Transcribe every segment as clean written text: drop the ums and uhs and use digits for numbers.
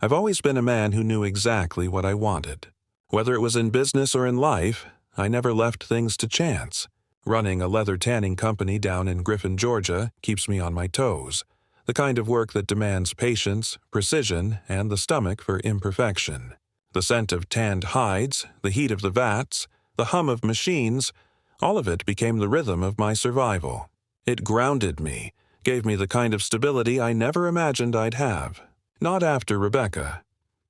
I've always been a man who knew exactly what I wanted. Whether it was in business or in life, I never left things to chance. Running a leather tanning company down in Griffin, Georgia, keeps me on my toes. The kind of work that demands patience, precision, and the stomach for imperfection. The scent of tanned hides, the heat of the vats, the hum of machines, all of it became the rhythm of my survival. It grounded me, gave me the kind of stability I never imagined I'd have. Not after Rebecca.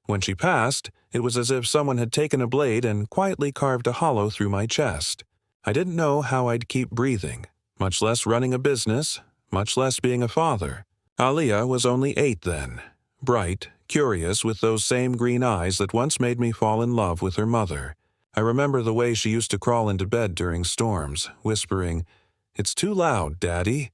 When she passed, it was as if someone had taken a blade and quietly carved a hollow through my chest. I didn't know how I'd keep breathing, much less running a business, much less being a father. Aaliyah was only 8 then, bright, curious, with those same green eyes that once made me fall in love with her mother. I remember the way she used to crawl into bed during storms, whispering, "It's too loud, Daddy,"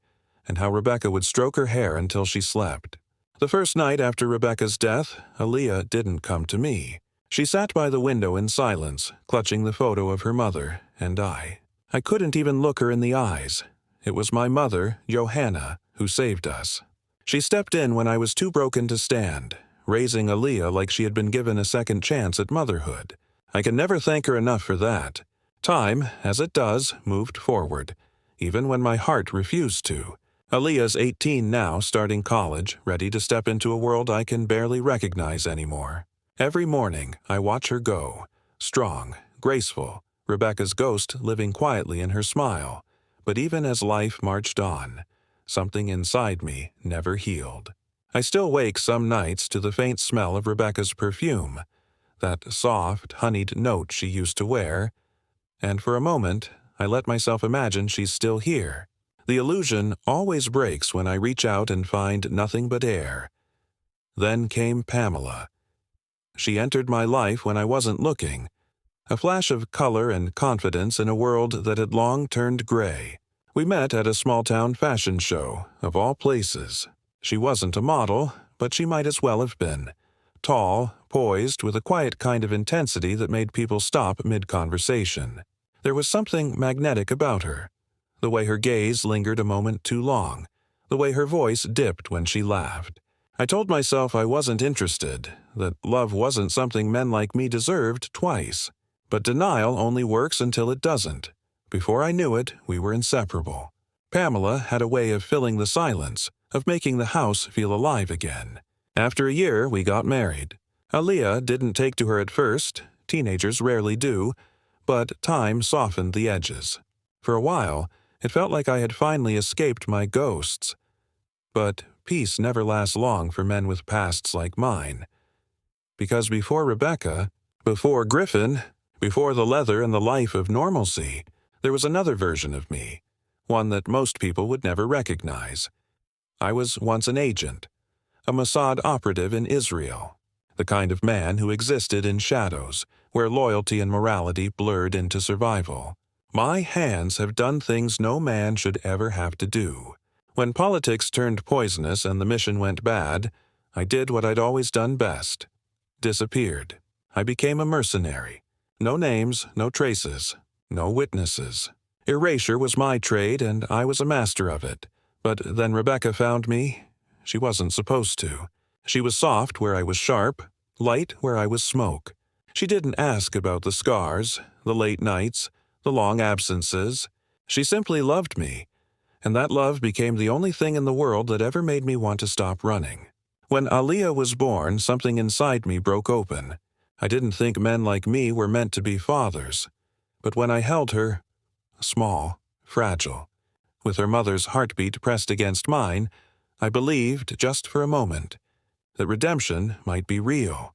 and how Rebecca would stroke her hair until she slept. The first night after Rebecca's death, Aaliyah didn't come to me. She sat by the window in silence, clutching the photo of her mother and I. I couldn't even look her in the eyes. It was my mother, Johanna, who saved us. She stepped in when I was too broken to stand, raising Aaliyah like she had been given a second chance at motherhood. I can never thank her enough for that. Time, as it does, moved forward, even when my heart refused to. Aaliyah's 18 now, starting college, ready to step into a world I can barely recognize anymore. Every morning, I watch her go, strong, graceful, Rebecca's ghost living quietly in her smile. But even as life marched on, something inside me never healed. I still wake some nights to the faint smell of Rebecca's perfume, that soft, honeyed note she used to wear, and for a moment, I let myself imagine she's still here. The illusion always breaks when I reach out and find nothing but air. Then came Pamela. She entered my life when I wasn't looking, a flash of color and confidence in a world that had long turned gray. We met at a small-town fashion show, of all places. She wasn't a model, but she might as well have been. Tall, poised, with a quiet kind of intensity that made people stop mid-conversation. There was something magnetic about her. The way her gaze lingered a moment too long, the way her voice dipped when she laughed. I told myself I wasn't interested, that love wasn't something men like me deserved twice. But denial only works until it doesn't. Before I knew it, we were inseparable. Pamela had a way of filling the silence, of making the house feel alive again. After a year, we got married. Aaliyah didn't take to her at first, teenagers rarely do, but time softened the edges. For a while, it felt like I had finally escaped my ghosts. But peace never lasts long for men with pasts like mine. Because before Rebecca, before Griffin, before the leather and the life of normalcy, there was another version of me, one that most people would never recognize. I was once an agent, a Mossad operative in Israel, the kind of man who existed in shadows, where loyalty and morality blurred into survival. My hands have done things no man should ever have to do. When politics turned poisonous and the mission went bad, I did what I'd always done best. Disappeared. I became a mercenary. No names, no traces, no witnesses. Erasure was my trade, and I was a master of it. But then Rebecca found me. She wasn't supposed to. She was soft where I was sharp, light where I was smoke. She didn't ask about the scars, the late nights, the long absences. She simply loved me, and that love became the only thing in the world that ever made me want to stop running. When Aaliyah was born, something inside me broke open. I didn't think men like me were meant to be fathers. But when I held her, small, fragile, with her mother's heartbeat pressed against mine, I believed, just for a moment, that redemption might be real.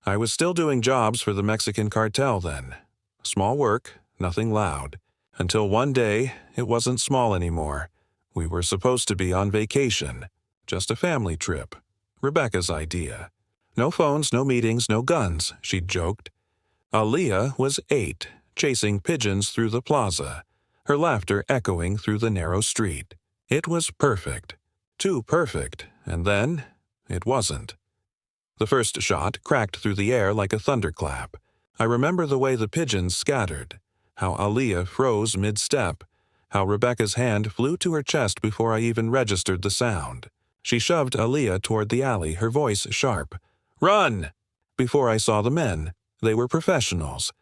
I was still doing jobs for the Mexican cartel then. Small work, nothing loud. Until one day, it wasn't small anymore. We were supposed to be on vacation. Just a family trip. Rebecca's idea. No phones, no meetings, no guns, she'd joked. Aaliyah was 8, chasing pigeons through the plaza, her laughter echoing through the narrow street. It was perfect. Too perfect, and then it wasn't. The first shot cracked through the air like a thunderclap. I remember the way the pigeons scattered, how Aaliyah froze mid-step, how Rebecca's hand flew to her chest before I even registered the sound. She shoved Aaliyah toward the alley, her voice sharp. Run! Before I saw the men, they were professionals.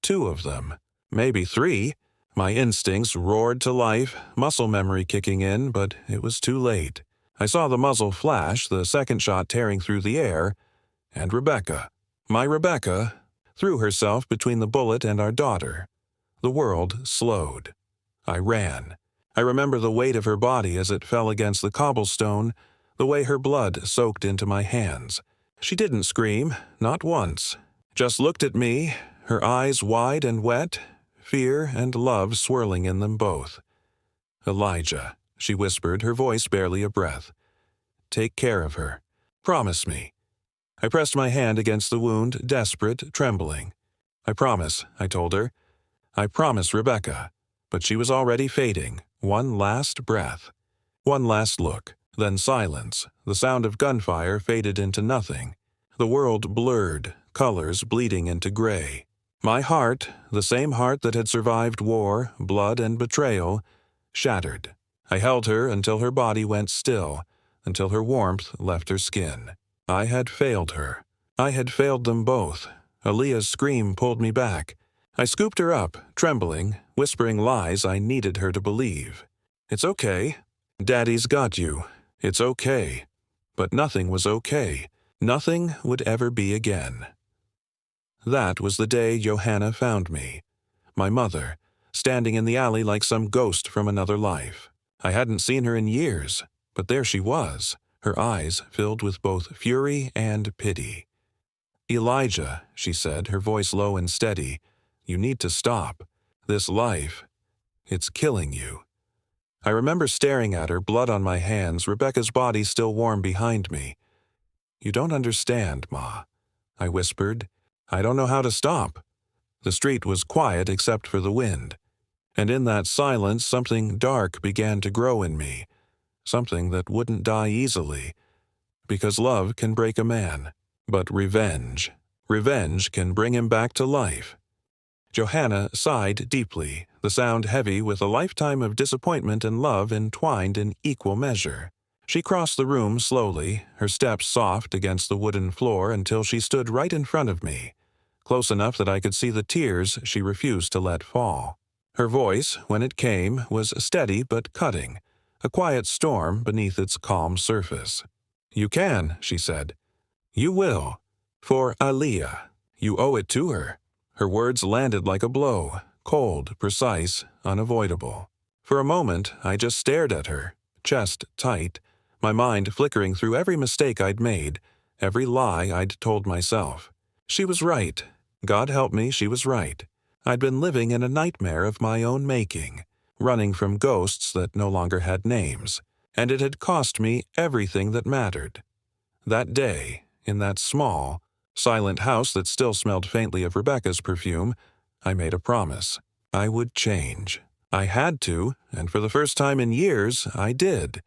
2 of them, maybe 3. My instincts roared to life, muscle memory kicking in, but it was too late. I saw the muzzle flash, the second shot tearing through the air, and Rebecca, my Rebecca, threw herself between the bullet and our daughter. The world slowed. I ran. I remember the weight of her body as it fell against the cobblestone, the way her blood soaked into my hands. She didn't scream, not once, just looked at me, her eyes wide and wet, fear and love swirling in them both. "Elijah," she whispered, her voice barely a breath. "Take care of her. Promise me." I pressed my hand against the wound, desperate, trembling. "I promise," I told her. "I promise, Rebecca." But she was already fading. One last breath. One last look. Then silence. The sound of gunfire faded into nothing. The world blurred, colors bleeding into gray. My heart, the same heart that had survived war, blood, and betrayal, shattered. I held her until her body went still, until her warmth left her skin. I had failed her. I had failed them both. Aaliyah's scream pulled me back. I scooped her up, trembling, whispering lies I needed her to believe. "It's okay. Daddy's got you. It's okay." But nothing was okay. Nothing would ever be again. That was the day Johanna found me. My mother, standing in the alley like some ghost from another life. I hadn't seen her in years, but there she was, her eyes filled with both fury and pity. "Elijah," she said, her voice low and steady, "you need to stop. This life, it's killing you." I remember staring at her, blood on my hands, Rebecca's body still warm behind me. "You don't understand, Ma," I whispered. "I don't know how to stop." The street was quiet except for the wind, and in that silence something dark began to grow in me, something that wouldn't die easily, because love can break a man, but revenge can bring him back to life. Johanna sighed deeply, the sound heavy with a lifetime of disappointment and love entwined in equal measure. She crossed the room slowly, her steps soft against the wooden floor until she stood right in front of me, close enough that I could see the tears she refused to let fall. Her voice, when it came, was steady but cutting, a quiet storm beneath its calm surface. "You can," she said. "You will. For Aaliyah. You owe it to her." Her words landed like a blow, cold, precise, unavoidable. For a moment, I just stared at her, chest tight, my mind flickering through every mistake I'd made, every lie I'd told myself. She was right. God help me, she was right. I'd been living in a nightmare of my own making, running from ghosts that no longer had names, and it had cost me everything that mattered. That day, in that small, silent house that still smelled faintly of Rebecca's perfume, I made a promise. I would change. I had to, and for the first time in years, I did.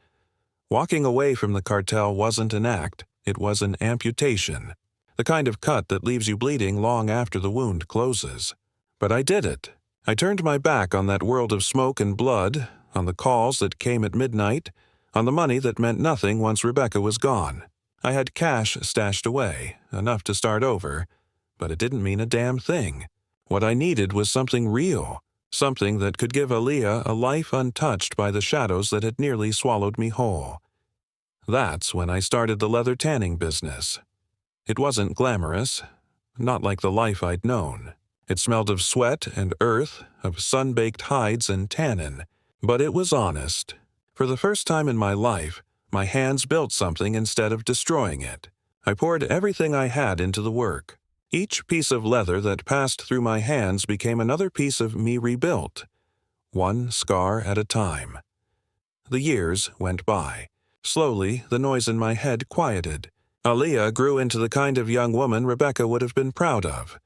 Walking away from the cartel wasn't an act, it was an amputation, the kind of cut that leaves you bleeding long after the wound closes. But I did it. I turned my back on that world of smoke and blood, on the calls that came at midnight, on the money that meant nothing once Rebecca was gone. I had cash stashed away, enough to start over, but it didn't mean a damn thing. What I needed was something real, something that could give Aaliyah a life untouched by the shadows that had nearly swallowed me whole. That's when I started the leather tanning business. It wasn't glamorous, not like the life I'd known. It smelled of sweat and earth, of sun-baked hides and tannin, but it was honest. For the first time in my life, my hands built something instead of destroying it. I poured everything I had into the work. Each piece of leather that passed through my hands became another piece of me rebuilt, one scar at a time. The years went by. Slowly, the noise in my head quieted. Aaliyah grew into the kind of young woman Rebecca would have been proud of.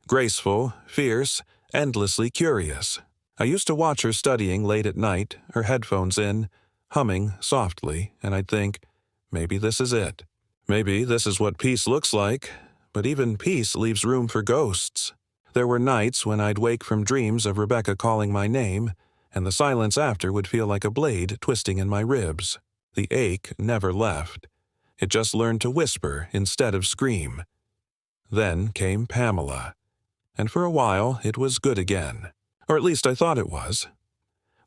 Graceful, fierce, endlessly curious. I used to watch her studying late at night, her headphones in, humming softly, and I'd think, maybe this is it. Maybe this is what peace looks like, but even peace leaves room for ghosts. There were nights when I'd wake from dreams of Rebecca calling my name, and the silence after would feel like a blade twisting in my ribs. The ache never left. It just learned to whisper instead of scream. Then came Pamela, and for a while it was good again. Or at least I thought it was.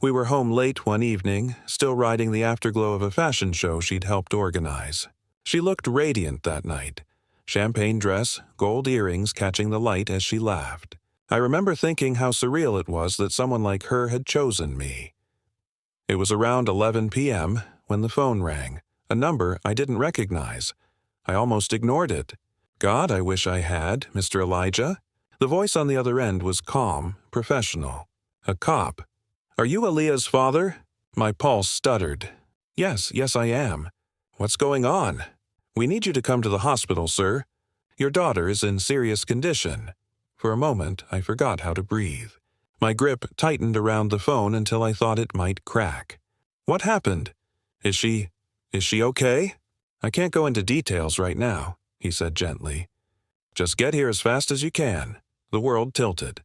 We were home late one evening, still riding the afterglow of a fashion show she'd helped organize. She looked radiant that night. Champagne dress, gold earrings catching the light as she laughed. I remember thinking how surreal it was that someone like her had chosen me. It was around 11 p.m. when the phone rang, a number I didn't recognize. I almost ignored it. God, I wish I had, Mr. Elijah. The voice on the other end was calm, professional. A cop. Are you Aaliyah's father? My pulse stuttered. Yes, I am. What's going on? We need you to come to the hospital, sir. Your daughter is in serious condition. For a moment, I forgot how to breathe. My grip tightened around the phone until I thought it might crack. What happened? Is she okay? I can't go into details right now, he said gently. Just get here as fast as you can. The world tilted.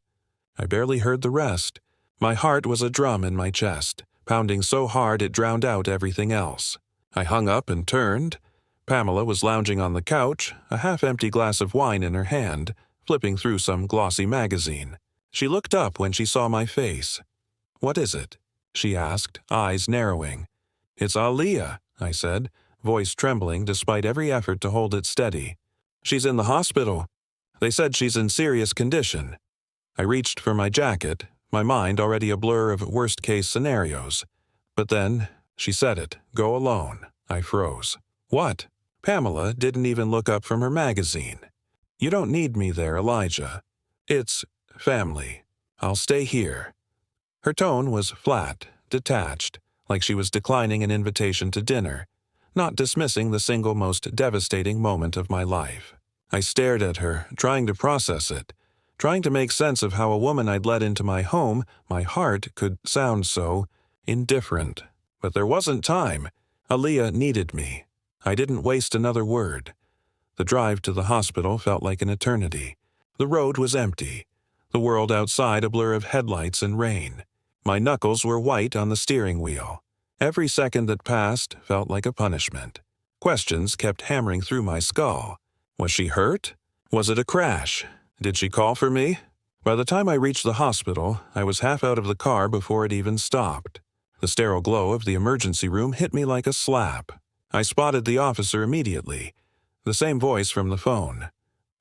I barely heard the rest. My heart was a drum in my chest, pounding so hard it drowned out everything else. I hung up and turned. Pamela was lounging on the couch, a half-empty glass of wine in her hand, flipping through some glossy magazine. She looked up when she saw my face. What is it? She asked, eyes narrowing. It's Aaliyah, I said, voice trembling despite every effort to hold it steady. She's in the hospital. They said she's in serious condition. I reached for my jacket, my mind already a blur of worst-case scenarios. But then, she said it, go alone. I froze. What? Pamela didn't even look up from her magazine. You don't need me there, Elijah. It's family. I'll stay here. Her tone was flat, detached, like she was declining an invitation to dinner, not dismissing the single most devastating moment of my life. I stared at her, trying to process it, trying to make sense of how a woman I'd let into my home, my heart, could sound so indifferent. But there wasn't time. Aaliyah needed me. I didn't waste another word. The drive to the hospital felt like an eternity. The road was empty. The world outside a blur of headlights and rain. My knuckles were white on the steering wheel. Every second that passed felt like a punishment. Questions kept hammering through my skull. Was she hurt? Was it a crash? Did she call for me? By the time I reached the hospital, I was half out of the car before it even stopped. The sterile glow of the emergency room hit me like a slap. I spotted the officer immediately. The same voice from the phone.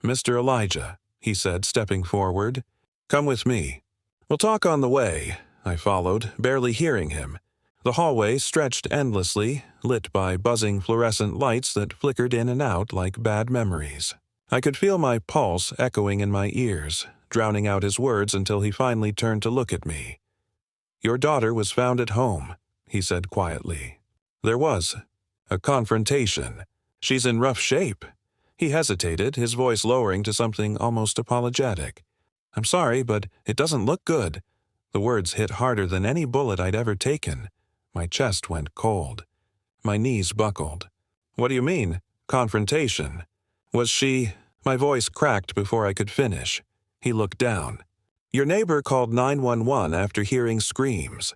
Mr. Elijah, he said, stepping forward. Come with me. We'll talk on the way. I followed, barely hearing him. The hallway stretched endlessly, lit by buzzing fluorescent lights that flickered in and out like bad memories. I could feel my pulse echoing in my ears, drowning out his words until he finally turned to look at me. Your daughter was found at home, he said quietly. There was a confrontation. She's in rough shape. He hesitated, his voice lowering to something almost apologetic. I'm sorry, but it doesn't look good. The words hit harder than any bullet I'd ever taken. My chest went cold. My knees buckled. What do you mean, confrontation? Was she... My voice cracked before I could finish. He looked down. Your neighbor called 911 after hearing screams.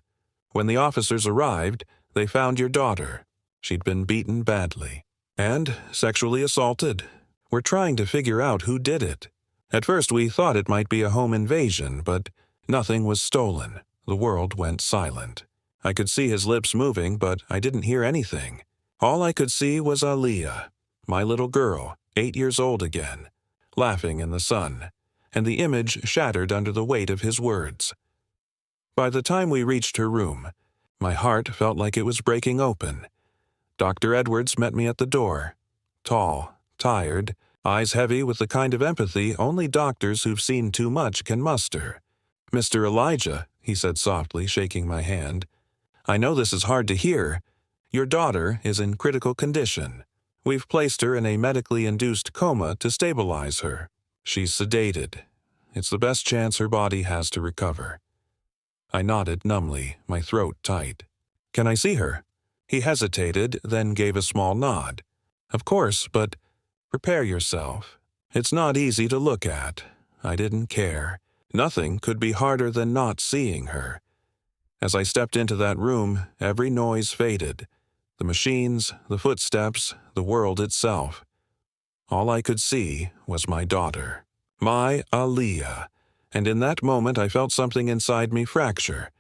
When the officers arrived, they found your daughter. She'd been beaten badly. And sexually assaulted. We're trying to figure out who did it. At first we thought it might be a home invasion, but nothing was stolen. The world went silent. I could see his lips moving, but I didn't hear anything. All I could see was Aaliyah, my little girl, 8 years old again, laughing in the sun, and the image shattered under the weight of his words. By the time we reached her room, my heart felt like it was breaking open. Dr. Edwards met me at the door. Tall, tired, eyes heavy with the kind of empathy only doctors who've seen too much can muster. Mr. Elijah, he said softly, shaking my hand, I know this is hard to hear. Your daughter is in critical condition. We've placed her in a medically induced coma to stabilize her. She's sedated. It's the best chance her body has to recover. I nodded numbly, my throat tight. Can I see her? He hesitated, then gave a small nod. Of course, but prepare yourself. It's not easy to look at. I didn't care. Nothing could be harder than not seeing her. As I stepped into that room, every noise faded. The machines, the footsteps, the world itself. All I could see was my daughter. My Aaliyah. And in that moment I felt something inside me fracture.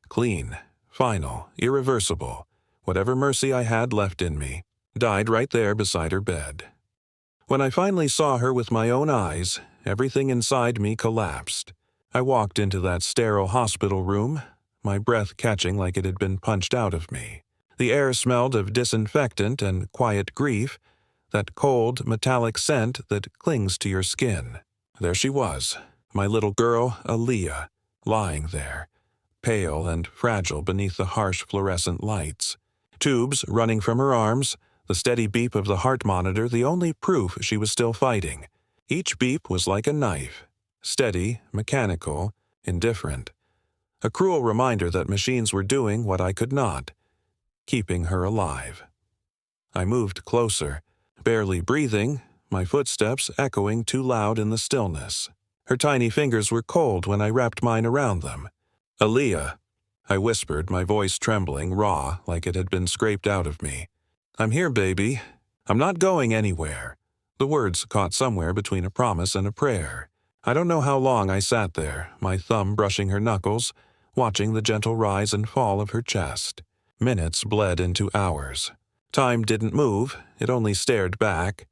Clean, final, irreversible. Whatever mercy I had left in me died right there beside her bed. When I finally saw her with my own eyes, everything inside me collapsed. I walked into that sterile hospital room, my breath catching like it had been punched out of me. The air smelled of disinfectant and quiet grief, that cold, metallic scent that clings to your skin. There she was, my little girl, Aaliyah, lying there, pale and fragile beneath the harsh fluorescent lights. Tubes running from her arms, the steady beep of the heart monitor the only proof she was still fighting. Each beep was like a knife, steady, mechanical, indifferent. A cruel reminder that machines were doing what I could not, keeping her alive. I moved closer, barely breathing, my footsteps echoing too loud in the stillness. Her tiny fingers were cold when I wrapped mine around them. "Aaliyah," I whispered, my voice trembling, raw, like it had been scraped out of me. "I'm here, baby. I'm not going anywhere." The words caught somewhere between a promise and a prayer. I don't know how long I sat there, my thumb brushing her knuckles, watching the gentle rise and fall of her chest. Minutes bled into hours. Time didn't move, it only stared back.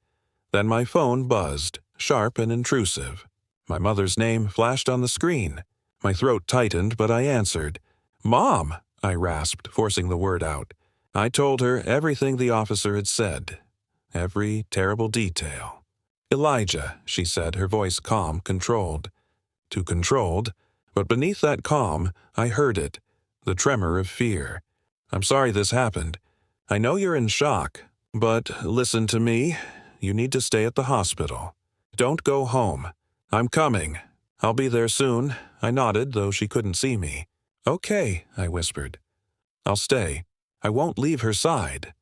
Then my phone buzzed, sharp and intrusive. My mother's name flashed on the screen. My throat tightened, but I answered. "Mom," I rasped, forcing the word out. I told her everything the officer had said, every terrible detail. "Elijah," she said, her voice calm, controlled. Too controlled, but beneath that calm, I heard it, the tremor of fear. "I'm sorry this happened. I know you're in shock, but listen to me. You need to stay at the hospital. Don't go home. I'm coming. I'll be there soon." I nodded, though she couldn't see me. "Okay," I whispered. "I'll stay. I won't leave her side."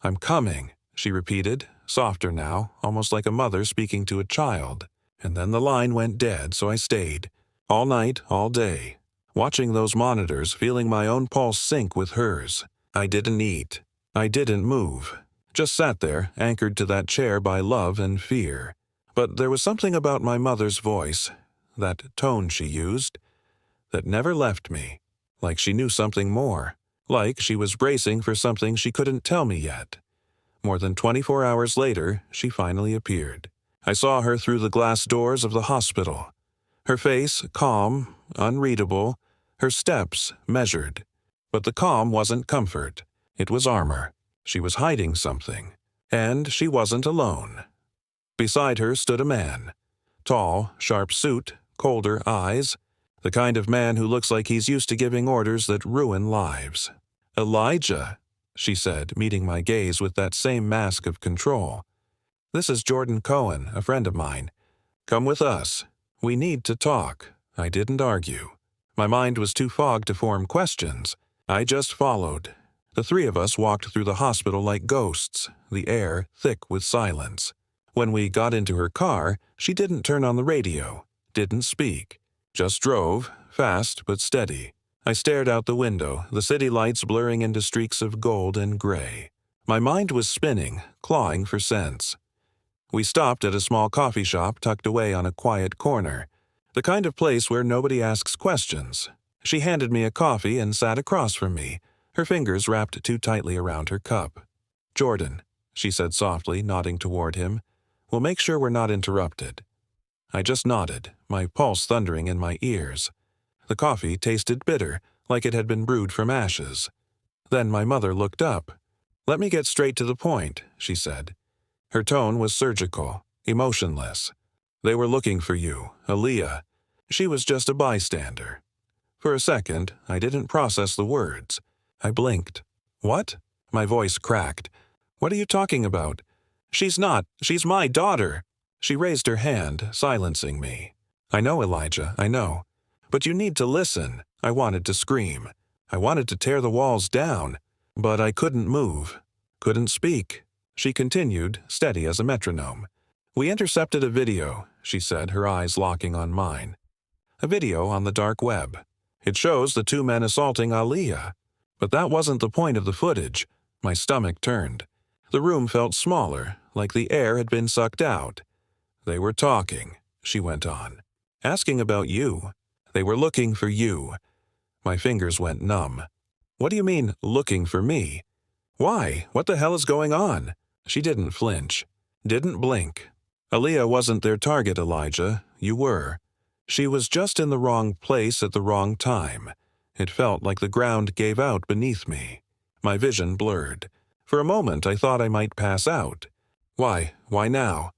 "I'm coming," she repeated, softer now, almost like a mother speaking to a child. And then the line went dead, so I stayed. All night, all day. Watching those monitors, feeling my own pulse sync with hers. I didn't eat. I didn't move. Just sat there, anchored to that chair by love and fear. But there was something about my mother's voice, that tone she used, that never left me. Like she knew something more. Like she was bracing for something she couldn't tell me yet. More than 24 hours later, she finally appeared. I saw her through the glass doors of the hospital. Her face calm, unreadable, her steps measured. But the calm wasn't comfort. It was armor. She was hiding something. And she wasn't alone. Beside her stood a man. Tall, sharp suit, colder eyes. The kind of man who looks like he's used to giving orders that ruin lives. "Elijah," she said, meeting my gaze with that same mask of control. "This is Jordan Cohen, a friend of mine. Come with us. We need to talk." I didn't argue. My mind was too fogged to form questions. I just followed. The three of us walked through the hospital like ghosts, the air thick with silence. When we got into her car, she didn't turn on the radio, didn't speak. Just drove, fast but steady. I stared out the window, the city lights blurring into streaks of gold and gray. My mind was spinning, clawing for sense. We stopped at a small coffee shop tucked away on a quiet corner, the kind of place where nobody asks questions. She handed me a coffee and sat across from me, her fingers wrapped too tightly around her cup. "Jordan," she said softly, nodding toward him, "we'll make sure we're not interrupted." I just nodded, my pulse thundering in my ears. The coffee tasted bitter, like it had been brewed from ashes. Then my mother looked up. "Let me get straight to the point," she said. Her tone was surgical, emotionless. "They were looking for you, Aaliyah. She was just a bystander." For a second, I didn't process the words. I blinked. "What?" My voice cracked. "What are you talking about? She's my daughter." She raised her hand, silencing me. "I know, Elijah, I know. But you need to listen." I wanted to scream. I wanted to tear the walls down. But I couldn't move. Couldn't speak. She continued, steady as a metronome. "We intercepted a video," she said, her eyes locking on mine. "A video on the dark web. It shows the two men assaulting Aaliyah. But that wasn't the point of the footage. My stomach turned. The room felt smaller, like the air had been sucked out. They were talking, she went on. Asking about you. They were looking for you. My fingers went numb. What do you mean, looking for me? Why? What the hell is going on? She didn't flinch. Didn't blink. Aaliyah wasn't their target, Elijah. You were. She was just in the wrong place at the wrong time. It felt like the ground gave out beneath me. My vision blurred. For a moment I thought I might pass out. Why? Why now?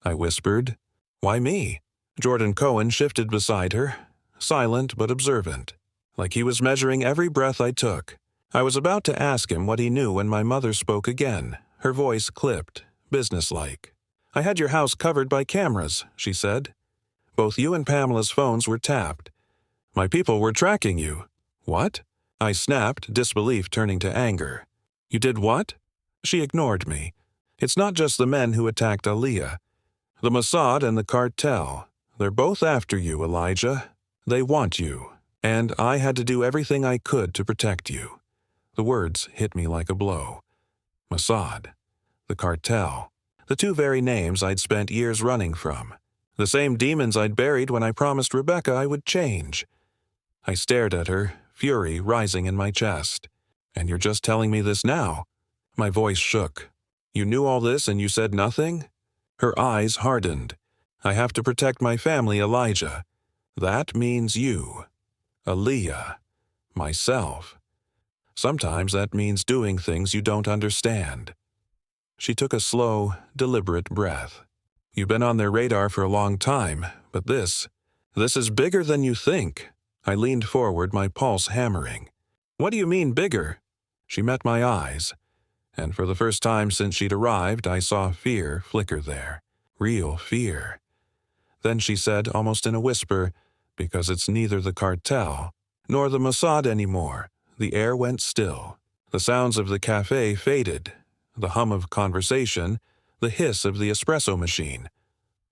I whispered. Why me? Jordan Cohen shifted beside her, silent but observant, like he was measuring every breath I took. I was about to ask him what he knew when my mother spoke again, her voice clipped, businesslike. I had your house covered by cameras, she said. Both you and Pamela's phones were tapped. My people were tracking you. What? I snapped, disbelief turning to anger. You did what? She ignored me. It's not just the men who attacked Aaliyah. The Mossad and the cartel. They're both after you, Elijah. They want you. And I had to do everything I could to protect you. The words hit me like a blow. Mossad. The cartel. The two very names I'd spent years running from. The same demons I'd buried when I promised Rebecca I would change. I stared at her, fury rising in my chest. And you're just telling me this now? My voice shook. You knew all this and you said nothing? Her eyes hardened. I have to protect my family, Elijah. That means you. Aaliyah. Myself. Sometimes that means doing things you don't understand. She took a slow, deliberate breath. You've been on their radar for a long time, but this is bigger than you think. I leaned forward, my pulse hammering. What do you mean bigger? She met my eyes, and for the first time since she'd arrived, I saw fear flicker there. Real fear. Then she said, almost in a whisper, because it's neither the cartel nor the Mossad anymore. The air went still. The sounds of the cafe faded. The hum of conversation, the hiss of the espresso machine.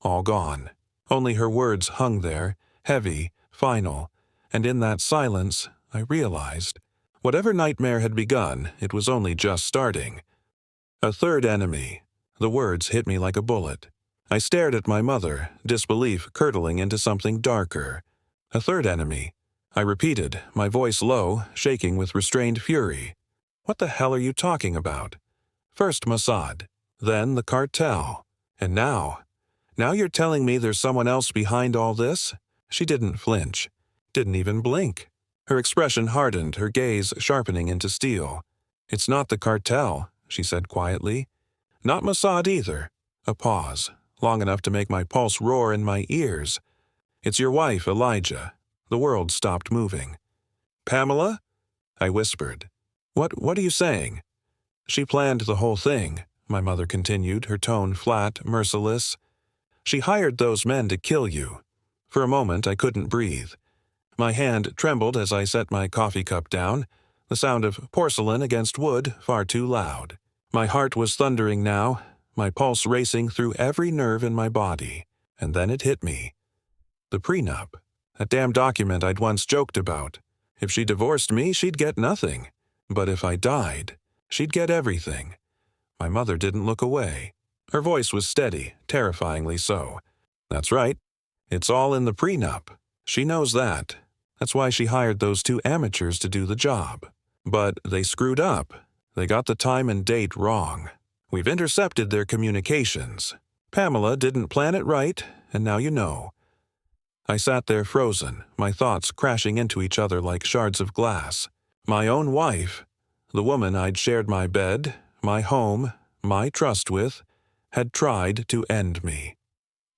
All gone. Only her words hung there, heavy, final, and in that silence, I realized, whatever nightmare had begun, it was only just starting. A third enemy. The words hit me like a bullet. I stared at my mother, disbelief curdling into something darker. A third enemy. I repeated, my voice low, shaking with restrained fury. What the hell are you talking about? First Mossad, then the cartel, and now you're telling me there's someone else behind all this? She didn't flinch, didn't even blink. Her expression hardened, her gaze sharpening into steel. It's not the cartel, she said quietly. Not Mossad either. A pause, long enough to make my pulse roar in my ears. It's your wife, Elijah. The world stopped moving. Pamela? I whispered. What are you saying? She planned the whole thing, my mother continued, her tone flat, merciless. She hired those men to kill you. For a moment I couldn't breathe. My hand trembled as I set my coffee cup down, the sound of porcelain against wood far too loud. My heart was thundering now, my pulse racing through every nerve in my body. And then it hit me. The prenup. That damn document I'd once joked about. If she divorced me, she'd get nothing. But if I died, she'd get everything. My mother didn't look away. Her voice was steady, terrifyingly so. That's right. It's all in the prenup. She knows that. That's why she hired those two amateurs to do the job. But they screwed up. They got the time and date wrong. We've intercepted their communications. Pamela didn't plan it right, and now you know. I sat there frozen, my thoughts crashing into each other like shards of glass. My own wife, the woman I'd shared my bed, my home, my trust with, had tried to end me.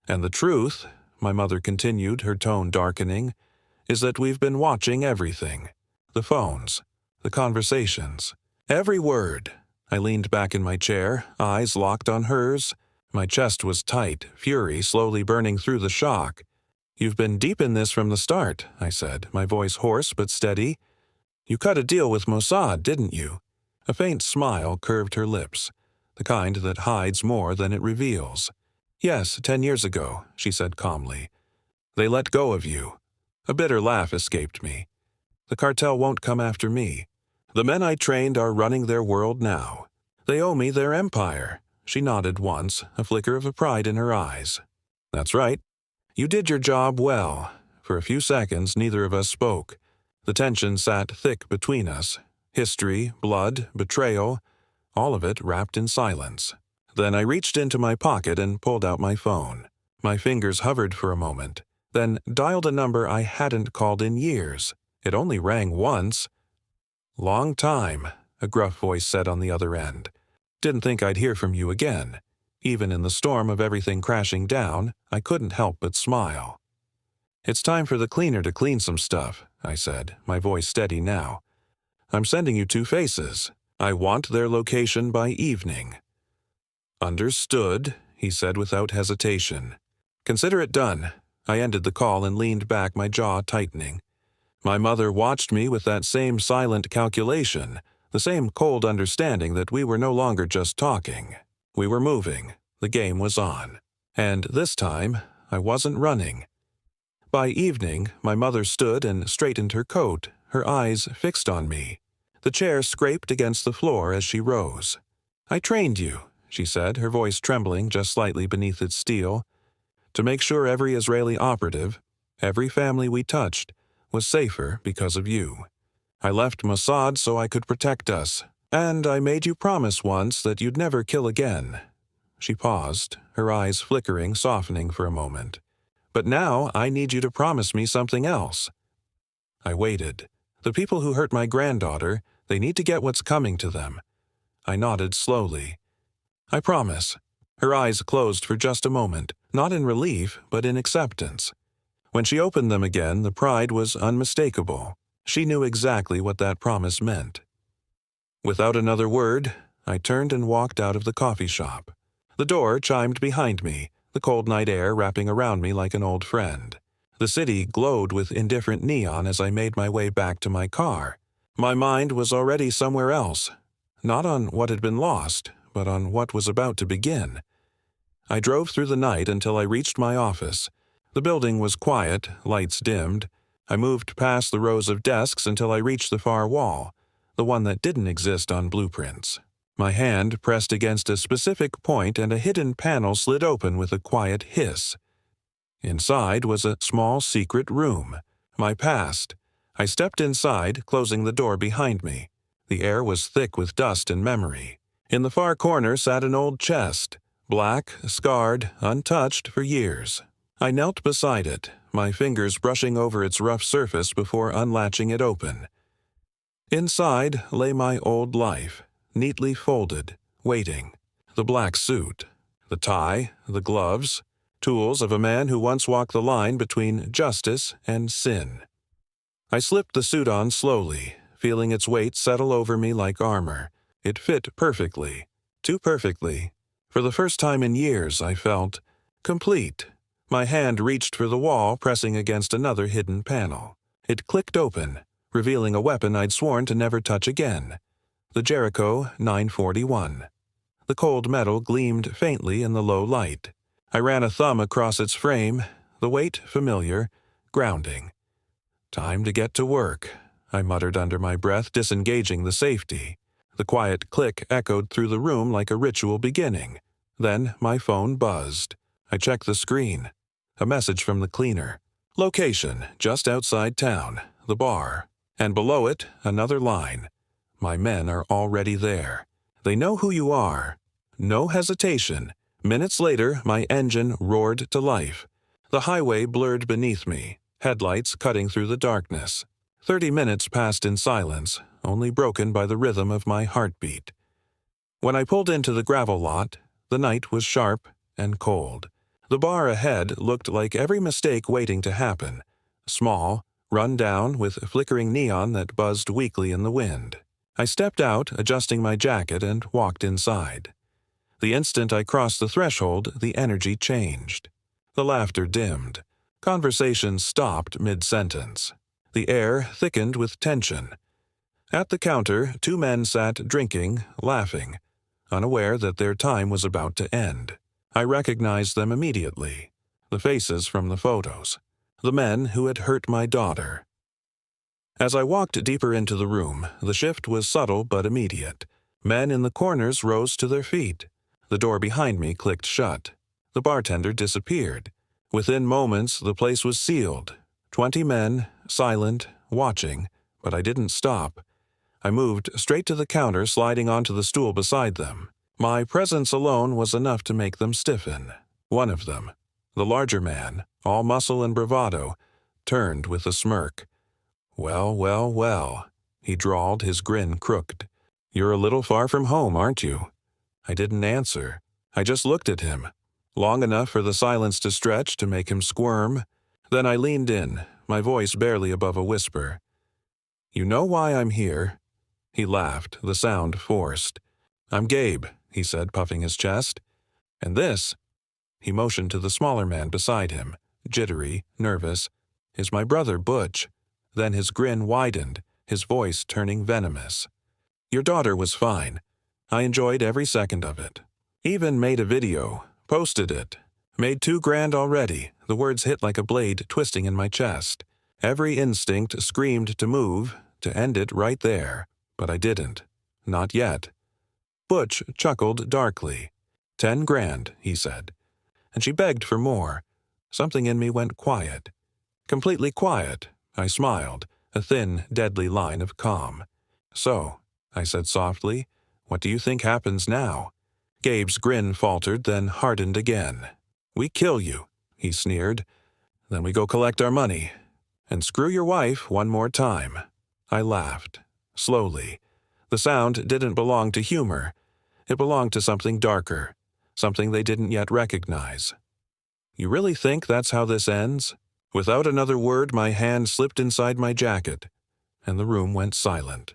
And the truth, my mother continued, her tone darkening, is that we've been watching everything. The phones, the conversations, every word. I leaned back in my chair, eyes locked on hers. My chest was tight, fury slowly burning through the shock. You've been deep in this from the start, I said, my voice hoarse but steady. You cut a deal with Mossad, didn't you? A faint smile curved her lips, the kind that hides more than it reveals. Yes, 10 years ago, she said calmly. They let go of you. A bitter laugh escaped me. The cartel won't come after me. The men I trained are running their world now. They owe me their empire." She nodded once, a flicker of pride in her eyes. "That's right. You did your job well." For a few seconds, neither of us spoke. The tension sat thick between us. History, blood, betrayal, all of it wrapped in silence. Then I reached into my pocket and pulled out my phone. My fingers hovered for a moment, then dialed a number I hadn't called in years. It only rang once. "Long time," a gruff voice said on the other end. "Didn't think I'd hear from you again." Even in the storm of everything crashing down, I couldn't help but smile. "It's time for the cleaner to clean some stuff," I said, my voice steady now. "I'm sending you 2 faces. I want their location by evening." "Understood," he said without hesitation. "Consider it done." I ended the call and leaned back, my jaw tightening. My mother watched me with that same silent calculation, the same cold understanding that we were no longer just talking. We were moving. The game was on. And this time, I wasn't running. By evening, my mother stood and straightened her coat, her eyes fixed on me. The chair scraped against the floor as she rose. "I trained you," she said, her voice trembling just slightly beneath its steel, "to make sure every Israeli operative, every family we touched, was safer because of you. I left Mossad so I could protect us, and I made you promise once that you'd never kill again." She paused, her eyes flickering, softening for a moment. "But now I need you to promise me something else." I waited. The people who hurt my granddaughter, they need to get what's coming to them. I nodded slowly. "I promise." Her eyes closed for just a moment, not in relief, but in acceptance. When she opened them again, the pride was unmistakable. She knew exactly what that promise meant. Without another word, I turned and walked out of the coffee shop. The door chimed behind me, the cold night air wrapping around me like an old friend. The city glowed with indifferent neon as I made my way back to my car. My mind was already somewhere else, not on what had been lost, but on what was about to begin. I drove through the night until I reached my office. The building was quiet, lights dimmed. I moved past the rows of desks until I reached the far wall, the one that didn't exist on blueprints. My hand pressed against a specific point and a hidden panel slid open with a quiet hiss. Inside was a small secret room, my past. I stepped inside, closing the door behind me. The air was thick with dust and memory. In the far corner sat an old chest, black, scarred, untouched for years. I knelt beside it, my fingers brushing over its rough surface before unlatching it open. Inside lay my old life, neatly folded, waiting. The black suit, the tie, the gloves, tools of a man who once walked the line between justice and sin. I slipped the suit on slowly, feeling its weight settle over me like armor. It fit perfectly, too perfectly. For the first time in years, I felt complete. My hand reached for the wall, pressing against another hidden panel. It clicked open, revealing a weapon I'd sworn to never touch again. The Jericho 941. The cold metal gleamed faintly in the low light. I ran a thumb across its frame, the weight familiar, grounding. "Time to get to work," I muttered under my breath, disengaging the safety. The quiet click echoed through the room like a ritual beginning. Then my phone buzzed. I checked the screen. A message from the cleaner. "Location, just outside town, the bar." And below it, another line. "My men are already there. They know who you are." No hesitation. Minutes later, my engine roared to life. The highway blurred beneath me, headlights cutting through the darkness. 30 minutes passed in silence, only broken by the rhythm of my heartbeat. When I pulled into the gravel lot, the night was sharp and cold. The bar ahead looked like every mistake waiting to happen. Small, run down, with flickering neon that buzzed weakly in the wind. I stepped out, adjusting my jacket, and walked inside. The instant I crossed the threshold, the energy changed. The laughter dimmed. Conversation stopped mid-sentence. The air thickened with tension. At the counter, 2 men sat drinking, laughing, unaware that their time was about to end. I recognized them immediately. The faces from the photos. The men who had hurt my daughter. As I walked deeper into the room, the shift was subtle but immediate. Men in the corners rose to their feet. The door behind me clicked shut. The bartender disappeared. Within moments, the place was sealed. 20 men, silent, watching, but I didn't stop. I moved straight to the counter, sliding onto the stool beside them. My presence alone was enough to make them stiffen. One of them, the larger man, all muscle and bravado, turned with a smirk. "Well, well, well," he drawled, his grin crooked. "You're a little far from home, aren't you?" I didn't answer. I just looked at him, long enough for the silence to stretch to make him squirm. Then I leaned in, my voice barely above a whisper. "You know why I'm here?" He laughed, the sound forced. "I'm Gabe," he said, puffing his chest. "And this," he motioned to the smaller man beside him, jittery, nervous, "is my brother Butch." Then his grin widened, his voice turning venomous. "Your daughter was fine. I enjoyed every second of it. Even made a video, posted it. Made $2,000 already." The words hit like a blade twisting in my chest. Every instinct screamed to move, to end it right there. But I didn't. Not yet. Butch chuckled darkly. $10,000, he said. And she begged for more. Something in me went quiet. Completely quiet. I smiled, a thin, deadly line of calm. "So," I said softly, "what do you think happens now?" Gabe's grin faltered, then hardened again. "We kill you," he sneered. "Then we go collect our money. And screw your wife one more time." I laughed, slowly. The sound didn't belong to humor. It belonged to something darker, something they didn't yet recognize. "You really think that's how this ends?" Without another word, my hand slipped inside my jacket, and the room went silent.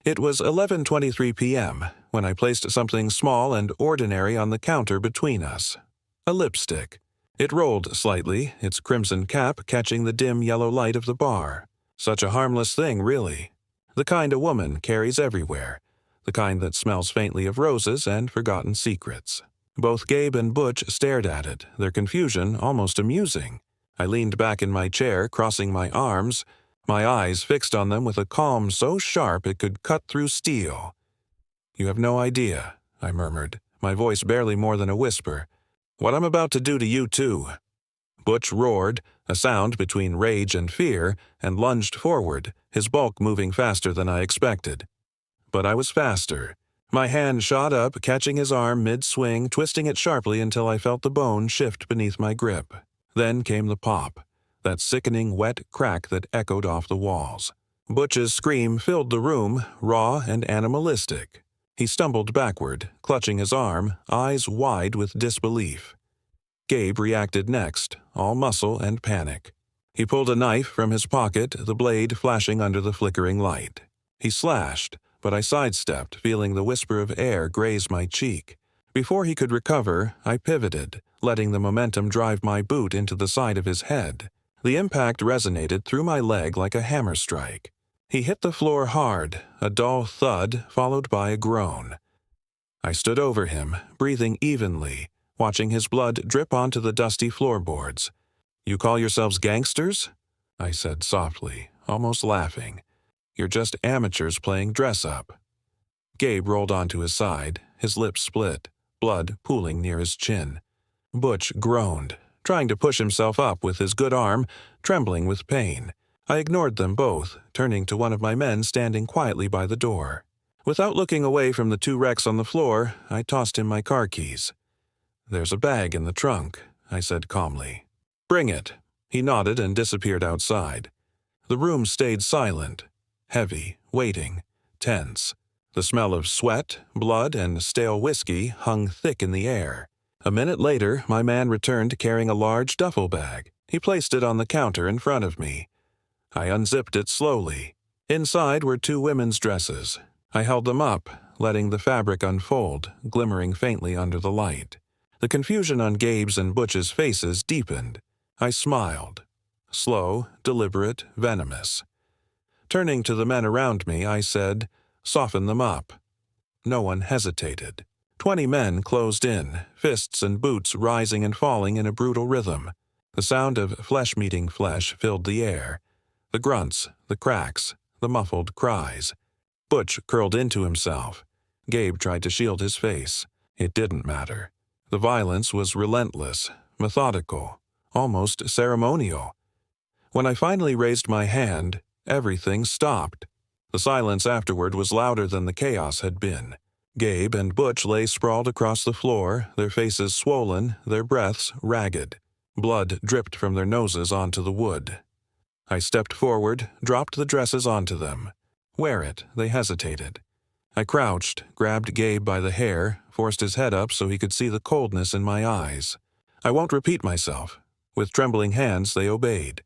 It was 11:23 p.m. when I placed something small and ordinary on the counter between us. A lipstick. It rolled slightly, its crimson cap catching the dim yellow light of the bar. Such a harmless thing, really. The kind a woman carries everywhere. The kind that smells faintly of roses and forgotten secrets. Both Gabe and Butch stared at it, their confusion almost amusing. I leaned back in my chair, crossing my arms, my eyes fixed on them with a calm so sharp it could cut through steel. "You have no idea," I murmured, my voice barely more than a whisper, "what I'm about to do to you too." Butch roared, a sound between rage and fear, and lunged forward, his bulk moving faster than I expected. But I was faster. My hand shot up, catching his arm mid-swing, twisting it sharply until I felt the bone shift beneath my grip. Then came the pop, that sickening wet crack that echoed off the walls. Butch's scream filled the room, raw and animalistic. He stumbled backward, clutching his arm, eyes wide with disbelief. Gabe reacted next, all muscle and panic. He pulled a knife from his pocket, the blade flashing under the flickering light. He slashed, but I sidestepped, feeling the whisper of air graze my cheek. Before he could recover, I pivoted, letting the momentum drive my boot into the side of his head. The impact resonated through my leg like a hammer strike. He hit the floor hard, a dull thud followed by a groan. I stood over him, breathing evenly, watching his blood drip onto the dusty floorboards. "You call yourselves gangsters?" I said softly, almost laughing. "You're just amateurs playing dress-up." Gabe rolled onto his side, his lips split, blood pooling near his chin. Butch groaned, trying to push himself up with his good arm, trembling with pain. I ignored them both, turning to one of my men standing quietly by the door. Without looking away from the two wrecks on the floor, I tossed him my car keys. "There's a bag in the trunk," I said calmly. "Bring it." He nodded and disappeared outside. The room stayed silent, heavy, waiting, tense. The smell of sweat, blood, and stale whiskey hung thick in the air. A minute later, my man returned carrying a large duffel bag. He placed it on the counter in front of me. I unzipped it slowly. Inside were two women's dresses. I held them up, letting the fabric unfold, glimmering faintly under the light. The confusion on Gabe's and Butch's faces deepened. I smiled. Slow, deliberate, venomous. Turning to the men around me, I said, "Soften them up." No one hesitated. 20 men closed in, fists and boots rising and falling in a brutal rhythm. The sound of flesh meeting flesh filled the air. The grunts, the cracks, the muffled cries. Butch curled into himself. Gabe tried to shield his face. It didn't matter. The violence was relentless, methodical, almost ceremonial. When I finally raised my hand, everything stopped. The silence afterward was louder than the chaos had been. Gabe and Butch lay sprawled across the floor, their faces swollen, their breaths ragged. Blood dripped from their noses onto the wood. I stepped forward, dropped the dresses onto them. "Wear it," they hesitated. I crouched, grabbed Gabe by the hair, forced his head up so he could see the coldness in my eyes. "I won't repeat myself." With trembling hands, they obeyed.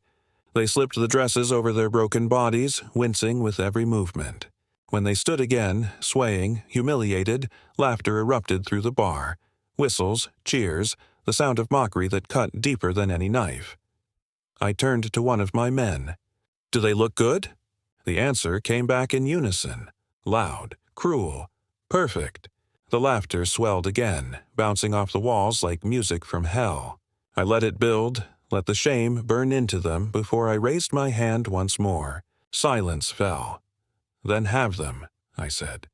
They slipped the dresses over their broken bodies, wincing with every movement. When they stood again, swaying, humiliated, laughter erupted through the bar. Whistles, cheers, the sound of mockery that cut deeper than any knife. I turned to one of my men. "Do they look good?" The answer came back in unison. Loud, cruel, perfect. The laughter swelled again, bouncing off the walls like music from hell. I let it build, let the shame burn into them before I raised my hand once more. Silence fell. "Then have them," I said.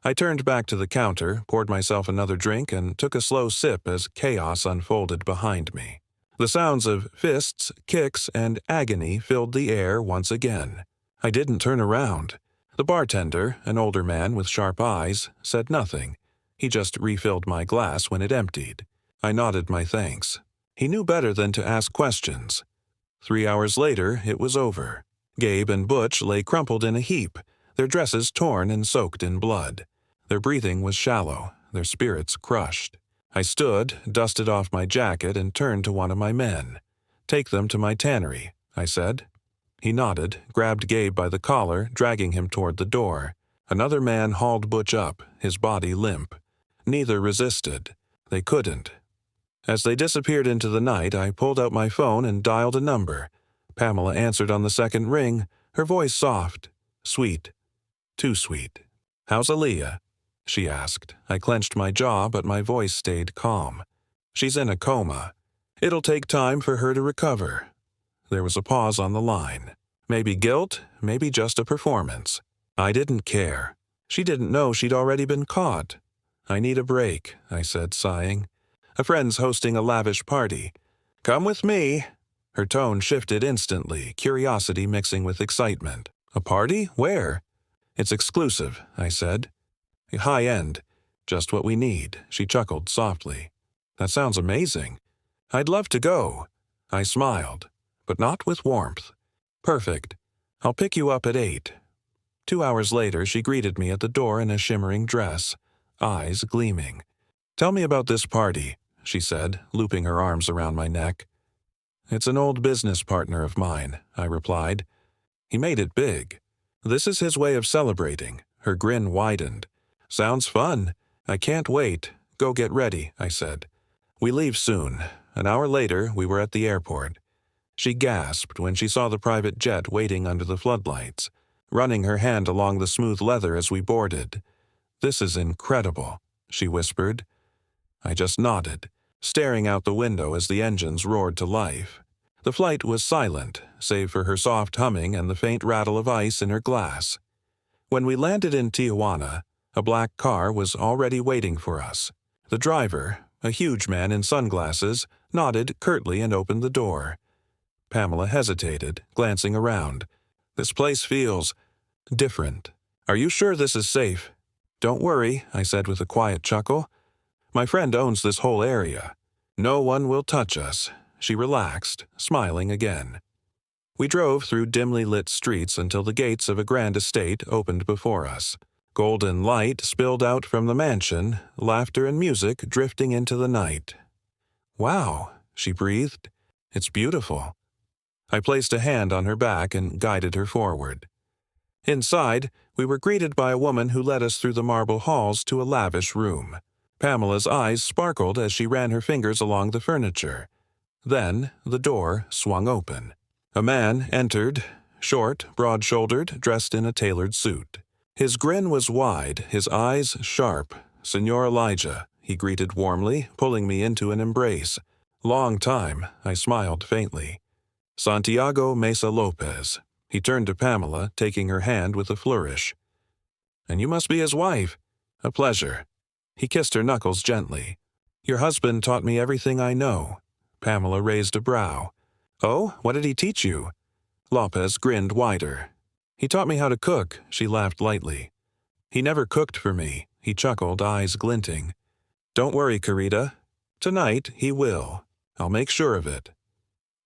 I turned back to the counter, poured myself another drink, and took a slow sip as chaos unfolded behind me. The sounds of fists, kicks, and agony filled the air once again. I didn't turn around. The bartender, an older man with sharp eyes, said nothing. He just refilled my glass when it emptied. I nodded my thanks. He knew better than to ask questions. 3 hours later, it was over. Gabe and Butch lay crumpled in a heap, their dresses torn and soaked in blood. Their breathing was shallow, their spirits crushed. I stood, dusted off my jacket, and turned to one of my men. "Take them to my tannery," I said. He nodded, grabbed Gabe by the collar, dragging him toward the door. Another man hauled Butch up, his body limp. Neither resisted. They couldn't. As they disappeared into the night, I pulled out my phone and dialed a number. Pamela answered on the second ring, her voice soft, sweet, too sweet. "How's Aaliyah?" she asked. I clenched my jaw, but my voice stayed calm. "She's in a coma. It'll take time for her to recover." There was a pause on the line. Maybe guilt, maybe just a performance. I didn't care. She didn't know she'd already been caught. "I need a break," I said, sighing. "A friend's hosting a lavish party. Come with me." Her tone shifted instantly, curiosity mixing with excitement. "A party? Where?" "It's exclusive," I said. "High-end. Just what we need," she chuckled softly. "That sounds amazing. I'd love to go." I smiled, but not with warmth. "Perfect. I'll pick you up at 8. 2 hours later, she greeted me at the door in a shimmering dress, eyes gleaming. "Tell me about this party," she said, looping her arms around my neck. "It's an old business partner of mine," I replied. "He made it big. This is his way of celebrating." Her grin widened. "Sounds fun. I can't wait. Go get ready," I said. "We leave soon." An hour later, we were at the airport. She gasped when she saw the private jet waiting under the floodlights, running her hand along the smooth leather as we boarded. "This is incredible," she whispered. I just nodded, staring out the window as the engines roared to life. The flight was silent, save for her soft humming and the faint rattle of ice in her glass. When we landed in Tijuana, a black car was already waiting for us. The driver, a huge man in sunglasses, nodded curtly and opened the door. Pamela hesitated, glancing around. "This place feels different. Are you sure this is safe?" "Don't worry," I said with a quiet chuckle. "My friend owns this whole area. No one will touch us." She relaxed, smiling again. We drove through dimly lit streets until the gates of a grand estate opened before us. Golden light spilled out from the mansion, laughter and music drifting into the night. "Wow," she breathed. "It's beautiful." I placed a hand on her back and guided her forward. Inside, we were greeted by a woman who led us through the marble halls to a lavish room. Pamela's eyes sparkled as she ran her fingers along the furniture. Then the door swung open. A man entered, short, broad-shouldered, dressed in a tailored suit. His grin was wide, his eyes sharp. "Senor Elijah," he greeted warmly, pulling me into an embrace. "Long time," I smiled faintly. "Santiago Mesa Lopez." He turned to Pamela, taking her hand with a flourish. "And you must be his wife. A pleasure." He kissed her knuckles gently. "Your husband taught me everything I know." Pamela raised a brow. "Oh, what did he teach you?" Lopez grinned wider. "He taught me how to cook," she laughed lightly. "He never cooked for me," he chuckled, eyes glinting. "Don't worry, Carita. Tonight he will. I'll make sure of it."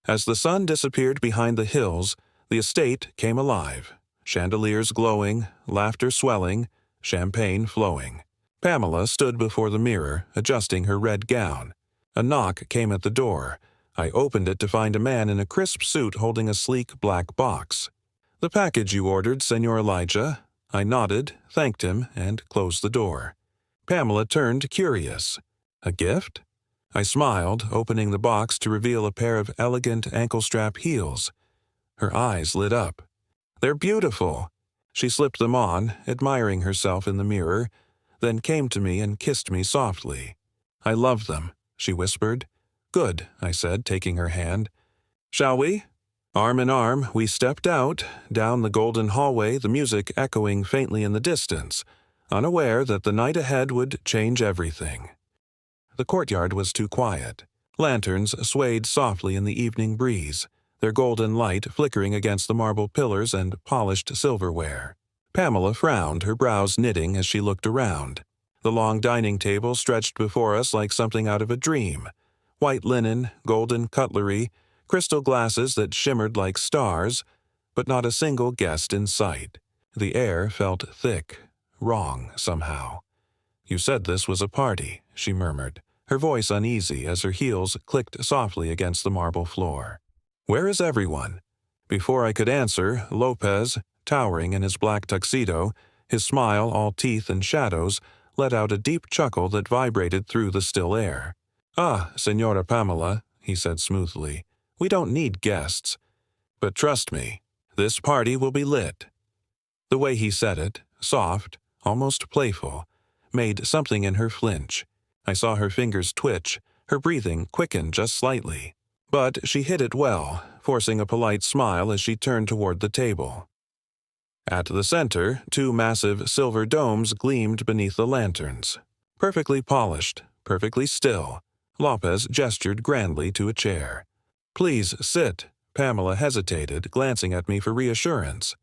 As the sun disappeared behind the hills, the estate came alive. Chandeliers glowing, laughter swelling, champagne flowing. Pamela stood before the mirror, adjusting her red gown. A knock came at the door. I opened it to find a man in a crisp suit holding a sleek black box. "The package you ordered, Senor Elijah." I nodded, thanked him, and closed the door. Pamela turned curious. "A gift?" I smiled, opening the box to reveal a pair of elegant ankle-strap heels. Her eyes lit up. "They're beautiful." She slipped them on, admiring herself in the mirror, then came to me and kissed me softly. "I love them," she whispered. "Good," I said, taking her hand. "Shall we?" Arm in arm, we stepped out, down the golden hallway, the music echoing faintly in the distance, unaware that the night ahead would change everything. The courtyard was too quiet. Lanterns swayed softly in the evening breeze, their golden light flickering against the marble pillars and polished silverware. Pamela frowned, her brows knitting as she looked around. The long dining table stretched before us like something out of a dream. White linen, golden cutlery, crystal glasses that shimmered like stars, but not a single guest in sight. The air felt thick, wrong somehow. "You said this was a party," she murmured, her voice uneasy as her heels clicked softly against the marble floor. "Where is everyone?" Before I could answer, Lopez, towering in his black tuxedo, his smile all teeth and shadows, let out a deep chuckle that vibrated through the still air. "Ah, Senora Pamela," he said smoothly, "we don't need guests. But trust me, this party will be lit." The way he said it, soft, almost playful, made something in her flinch. I saw her fingers twitch, her breathing quicken just slightly. But she hid it well, forcing a polite smile as she turned toward the table. At the center, two massive silver domes gleamed beneath the lanterns. Perfectly polished, perfectly still, Lopez gestured grandly to a chair. "Please sit." Pamela hesitated, glancing at me for reassurance.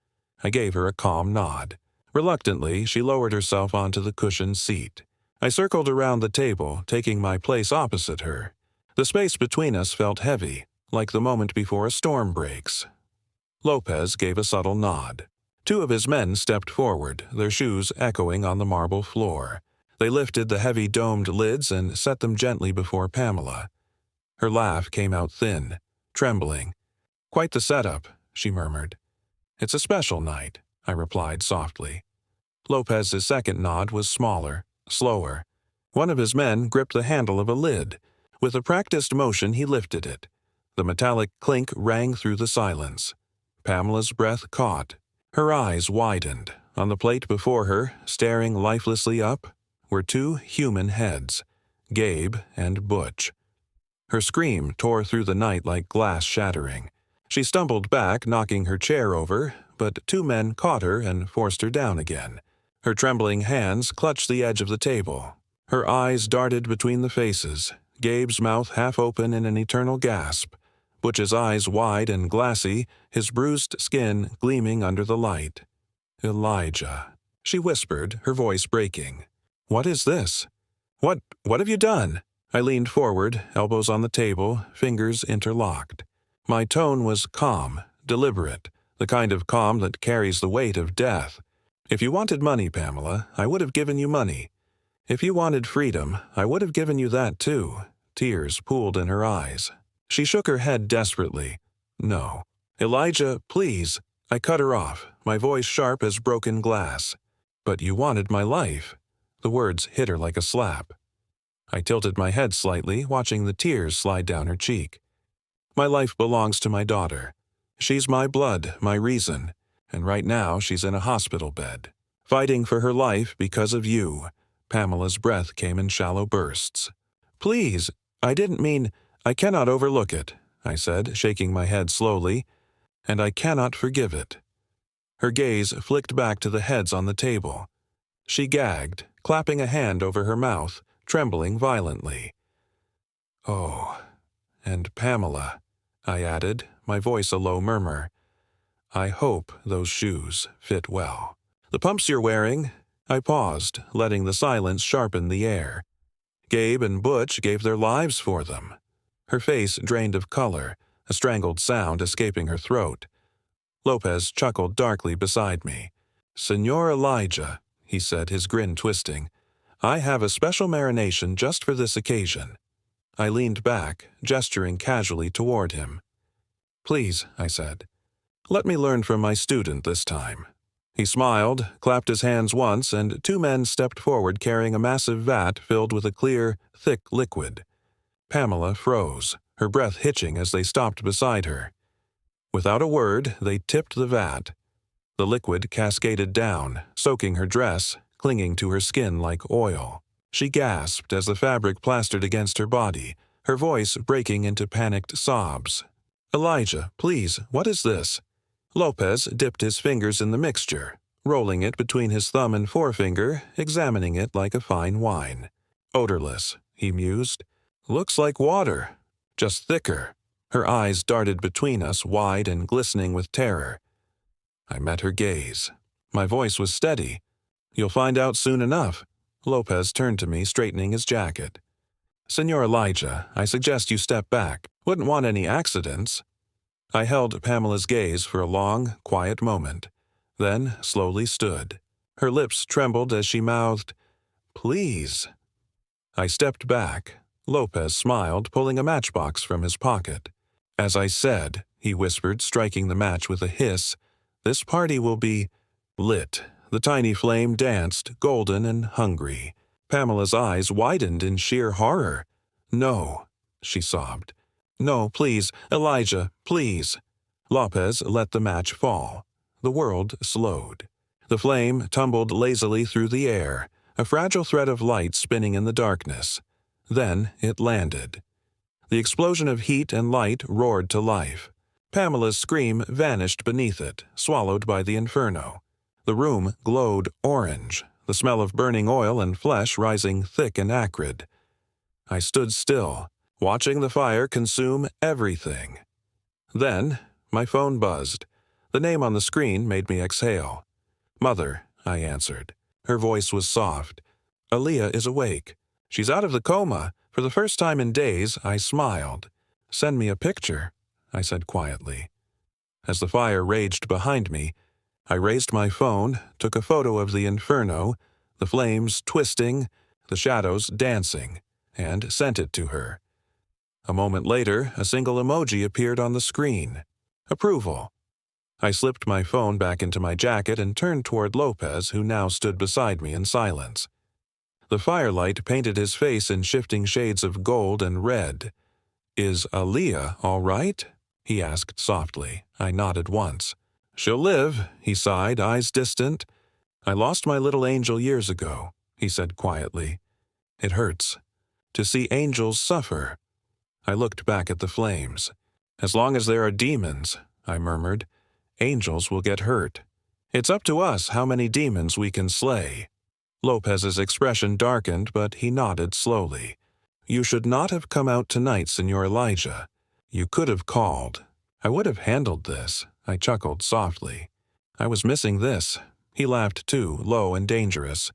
I gave her a calm nod. Reluctantly, she lowered herself onto the cushioned seat. I circled around the table, taking my place opposite her. The space between us felt heavy, like the moment before a storm breaks. Lopez gave a subtle nod. Two of his men stepped forward, their shoes echoing on the marble floor. They lifted the heavy domed lids and set them gently before Pamela. Her laugh came out thin, trembling. "Quite the setup," she murmured. "It's a special night," I replied softly. Lopez's second nod was smaller, slower. One of his men gripped the handle of a lid. With a practiced motion, he lifted it. The metallic clink rang through the silence. Pamela's breath caught. Her eyes widened. On the plate before her, staring lifelessly up, were two human heads, Gabe and Butch. Her scream tore through the night like glass shattering. She stumbled back, knocking her chair over, but two men caught her and forced her down again. Her trembling hands clutched the edge of the table. Her eyes darted between the faces, Gabe's mouth half open in an eternal gasp, Butch's eyes wide and glassy, his bruised skin gleaming under the light. "Elijah," she whispered, her voice breaking. "What is this? What have you done?" I leaned forward, elbows on the table, fingers interlocked. My tone was calm, deliberate, the kind of calm that carries the weight of death. "If you wanted money, Pamela, I would have given you money. If you wanted freedom, I would have given you that too." Tears pooled in her eyes. She shook her head desperately. "No. Elijah, please." I cut her off, my voice sharp as broken glass. "But you wanted my life." The words hit her like a slap. I tilted my head slightly, watching the tears slide down her cheek. "My life belongs to my daughter. She's my blood, my reason, and right now she's in a hospital bed, fighting for her life because of you." Pamela's breath came in shallow bursts. "Please, I didn't mean—I cannot overlook it," I said, shaking my head slowly. and I cannot forgive it." Her gaze flicked back to the heads on the table. She gagged, clapping a hand over her mouth, trembling violently. "Oh, and Pamela," I added, my voice a low murmur. "I hope those shoes fit well." "The pumps you're wearing—" I paused, letting the silence sharpen the air. "Gabe and Butch gave their lives for them." Her face drained of color, a strangled sound escaping her throat. Lopez chuckled darkly beside me. "Senor Elijah," he said, his grin twisting, "I have a special marination just for this occasion." I leaned back, gesturing casually toward him. "Please," I said, "let me learn from my student this time." He smiled, clapped his hands once, and two men stepped forward carrying a massive vat filled with a clear, thick liquid. Pamela froze, her breath hitching as they stopped beside her. Without a word, they tipped the vat. The liquid cascaded down, soaking her dress, clinging to her skin like oil. She gasped as the fabric plastered against her body, her voice breaking into panicked sobs. "Elijah, please, what is this?" Lopez dipped his fingers in the mixture, rolling it between his thumb and forefinger, examining it like a fine wine. "Odorless," he mused. "Looks like water, just thicker." Her eyes darted between us, wide and glistening with terror. I met her gaze. My voice was steady. "You'll find out soon enough." Lopez turned to me, straightening his jacket. "Senor Elijah, I suggest you step back. Wouldn't want any accidents." I held Pamela's gaze for a long, quiet moment, then slowly stood. Her lips trembled as she mouthed, "Please." I stepped back. Lopez smiled, pulling a matchbox from his pocket. "As I said," he whispered, striking the match with a hiss, "this party will be lit." The tiny flame danced, golden and hungry. Pamela's eyes widened in sheer horror. "No," she sobbed. "No, please, Elijah, please." Lopez let the match fall. The world slowed. The flame tumbled lazily through the air, a fragile thread of light spinning in the darkness. Then it landed. The explosion of heat and light roared to life. Pamela's scream vanished beneath it, swallowed by the inferno. The room glowed orange, the smell of burning oil and flesh rising thick and acrid. I stood still, watching the fire consume everything. Then my phone buzzed. The name on the screen made me exhale. "Mother," I answered. Her voice was soft. "Aaliyah is awake. She's out of the coma." For the first time in days, I smiled. "Send me a picture," I said quietly. As the fire raged behind me, I raised my phone, took a photo of the inferno, the flames twisting, the shadows dancing, and sent it to her. A moment later, a single emoji appeared on the screen. Approval. I slipped my phone back into my jacket and turned toward Lopez, who now stood beside me in silence. The firelight painted his face in shifting shades of gold and red. "Is Aaliyah all right?" he asked softly. I nodded once. "She'll live," he sighed, eyes distant. "I lost my little angel years ago," he said quietly. "It hurts to see angels suffer." I looked back at the flames. "As long as there are demons," I murmured, "angels will get hurt. It's up to us how many demons we can slay." Lopez's expression darkened, but he nodded slowly. "You should not have come out tonight, Senor Elijah. You could have called. I would have handled this." I chuckled softly. "I was missing this." He laughed too, low and dangerous.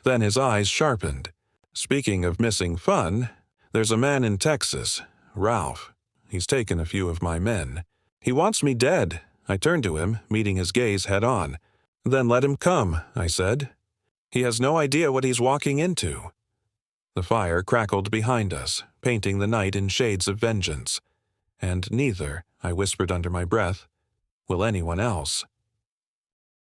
Then his eyes sharpened. "Speaking of missing fun, there's a man in Texas, Ralph. He's taken a few of my men. He wants me dead." I turned to him, meeting his gaze head-on. "Then let him come," I said. "He has no idea what he's walking into." The fire crackled behind us, painting the night in shades of vengeance. "And neither," I whispered under my breath, "will anyone else."